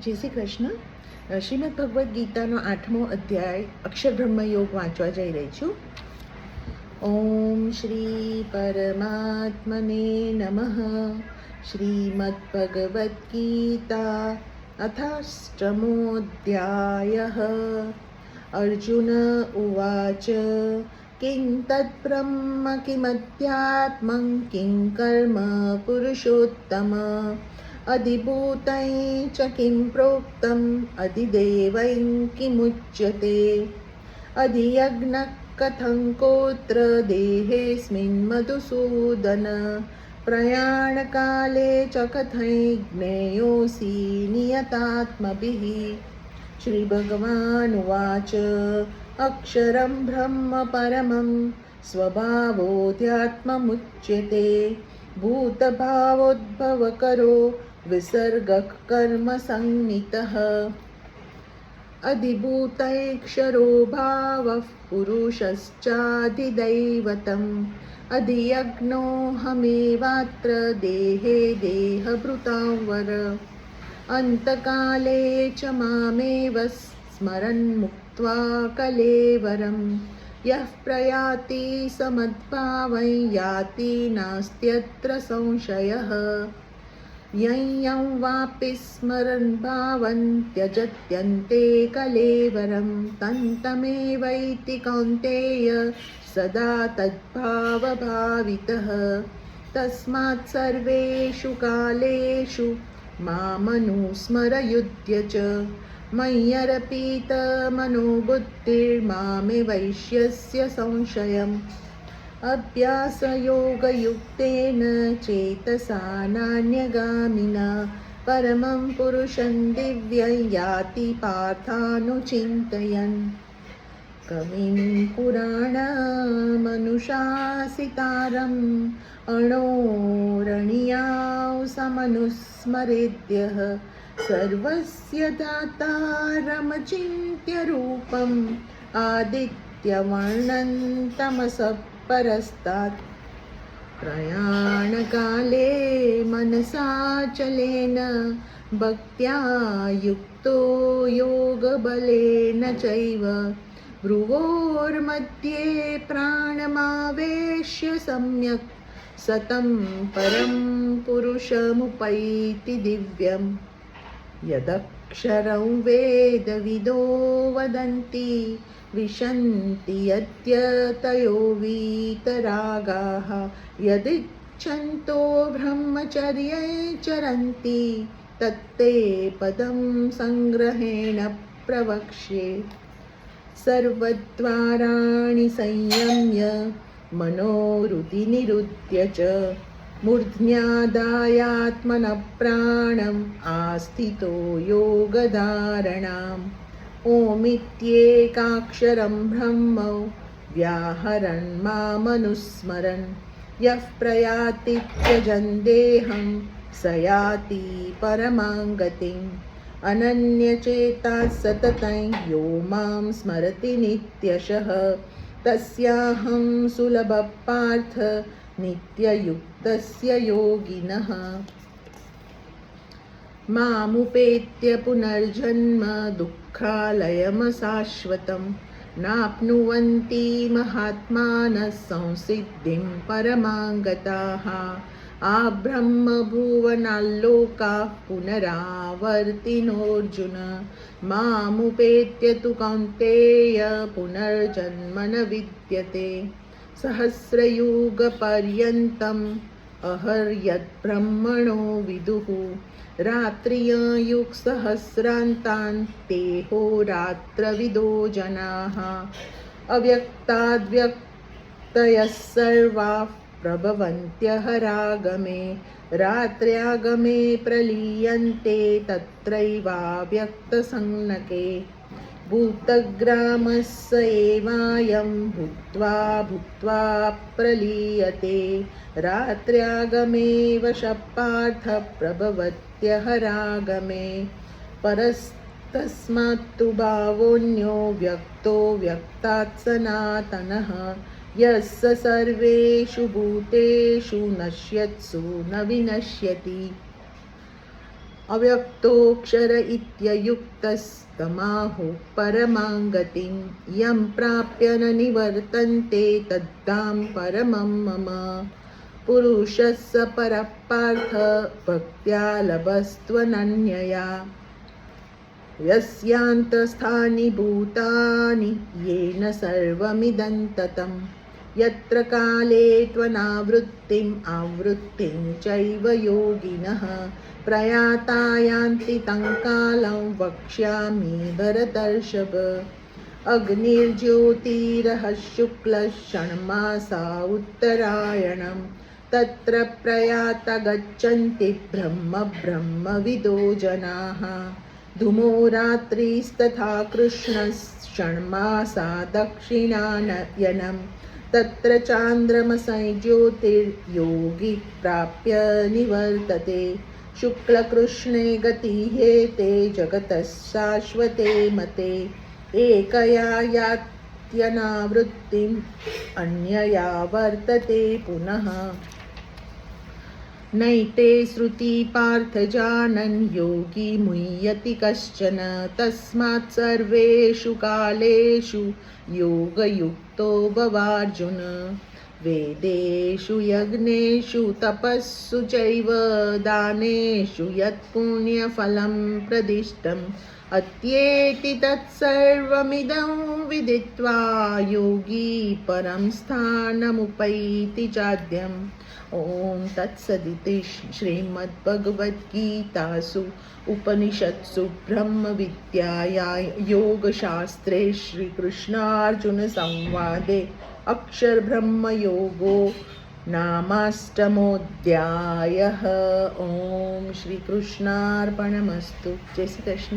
જય શ્રી કૃષ્ણ। શ્રીમદ ભગવદ્ ગીતાનો 8મો અધ્યાય અક્ષરબ્રહ્મ યોગ વાંચવા જઈ રહી છું। ઓમ શ્રી પરમાત્મને નમઃ। શ્રીમદ ભગવદ્ ગીતા અથાષ્ટમોऽધ્યાયઃ। અર્જુન ઉવાચ કિં તદ્બ્રહ્મ કિમધ્યાત્મં કિં કર્મ પુરુષોત્તમ अधिभूतं च किं प्रोक्तम् अधिदेवैं किमुच्यते अधियज्ञः कथं कोत्र देहेऽस्मिन् मधुसूदन प्रयाणकाले च कथं ज्ञेयोऽसि नियतात्मभिः। श्रीभगवानुवाच अक्षरं ब्रह्म परमं स्वभावोऽध्यात्ममुच्यते भूतभावोद्भवकरो विसर्गः कर्म संनितः अधिभूतैक्षरो भावः पुरुषश्चाधिदैवतम् अधियज्ञोऽहमेवात्र देहे देहभृतां वर अन्तकाले च मामेव स्मरन् मुक्त्वा कलेवरं यः प्रयाति समद्भावं याति नास्त्यत्र संशयः यं वापि स्मरन् भावं त्यजत्यन्ते कलेवरं तन्तमेवैति कौन्तेय सदा तद्भावभावितः। तस्मात् सर्वेषु कालेषु मामनुस्मरयुध्य च मय्यर्पितमनोबुद्धिर्मामे वैश्यस्य संशयम् अभ्यासयोगयुक्तेन चेतसा नान्यगामिना परमं पुरुषं दिव्यं याति पार्थानुचिन्तयन्। कविं पुराणमनुशासितारम् अणोरणीयां समनुस्मरेद्यः सर्वस्य दातारमचिन्त्य रूपम् आदित्यवर्णं तमसः परस्तात् प्रयाणकाले मनसाचलेन भक्त्या युक्तो योगबलेन चैव भ्रुवोर्मध्ये प्राणमावेश्य सम्यक् सतं परं पुरुषमुपैति दिव्यम्। यदक्षरं वेदविदो वदन्ति विशन्ति यद्यतयो वीतरागाः यदिच्छन्तो ब्रह्मचर्ये चरन्ति तत्ते पदं संग्रहेण प्रवक्ष्ये। सर्वद्वाराणि संयम्य मनोहृदि निरुध्य च मूर्ध्न्यादायात्मनः प्राणम् आस्थितो योगधारणाम् ओमित्येकाक्षरं ब्रह्म व्याहरन् मामनुस्मरन् यः प्रयाति त्यजन् देहं स याति परमां गतिम्। अनन्यचेताः सततं यो मां स्मरति नित्यशः तस्याहं सुलभः पार्थ नित्ययुक्तस्य योगिनः। मामुपेत्य पुनर्जन्म दुःखालयमशाश्वतं नाप्नुवन्ति महात्मानः संसिद्धिं परमां गताः। आब्रह्मभुवनाल्लोकाः पुनरावर्तिनोऽर्जुन मामुपेत्य तु कौन्तेय पुनर्जन्म न विद्यते। सहस्रयुगपर्यन्तम् अहर्यद्ब्रह्मणो विदुः रात्रियुगसहस्रान्तान् ते होरात्रविदो जनाः। अव्यक्ताद्व्यक्तयः सर्वाः प्रभवन्त्यहरागमे रात्र्यागमे प्रलीयन्ते तत्रैवाव्यक्तसंज्ञके। भूतग्रामः स एवायं भूत्वा भूत्वा प्रलीयते रात्र्यागमे वशः पार्थ प्रभवत्यहरागमे। परस्तस्मात्तु भावोऽन्यो व्यक्तो व्यक्तात् सनातनः यः स सर्वेषु भूतेषु नश्यत्सु न विनश्यति। अव्यक्तोऽक्षर इत्ययुक्तस्तमाहुः परमां गतिं यं प्राप्य न निवर्तन्ते तद्धाम परमं मम। पुरुषः स परः पार्थ भक्त्या लभस्त्वनन्यया यस्यान्तस्थानि भूतानि येन सर्वमिदं ततं। यत्र काले त्वनावृत्तिम् आवृत्तिं चैव योगिनः प्रयाता यान्ति तं कालं वक्ष्यामि भरतर्षभ। अग्निर्ज्योतिरः शुक्लः षण्मासा उत्तरायणं तत्र प्रयाता गच्छन्ति ब्रह्मविदो जनाः। धूमो रात्रिस्तथा कृष्णः षण्मासा दक्षिणायनं तत्र चान्द्रमसै ज्योतिर्योगी प्राप्य निवर्तते। शुक्लकृष्णे गतिहेते जगतः शाश्वते मते एकया यात्यनावृत्तिम् अन्यया वर्तते पुनः। नैते श्रुति पार्थ जानन् योगी मुह्यति कश्चन तस्मात् सर्वेषु कालेषु योगयुक्तो भवार्जुन। वेदेषु यज्ञेषु तपस्सु चैव दानेषु यत् पुण्यफलं प्रदिष्टम् अत्येति तत्सर्वमिदं विदित्वा योगी परं स्थानमुपैति चाद्यम्। ॐ तत्सदिति श्रीमद्भगवद्गीतासु उपनिषत्सु ब्रह्मविद्यायां योगशास्त्रे श्रीकृष्णार्जुनसंवादे अक्षरब्रह्मयोगो नामाष्टमोऽध्यायः। ॐ श्रीकृष्णार्पणमस्तु। जय श्री कृष्ण।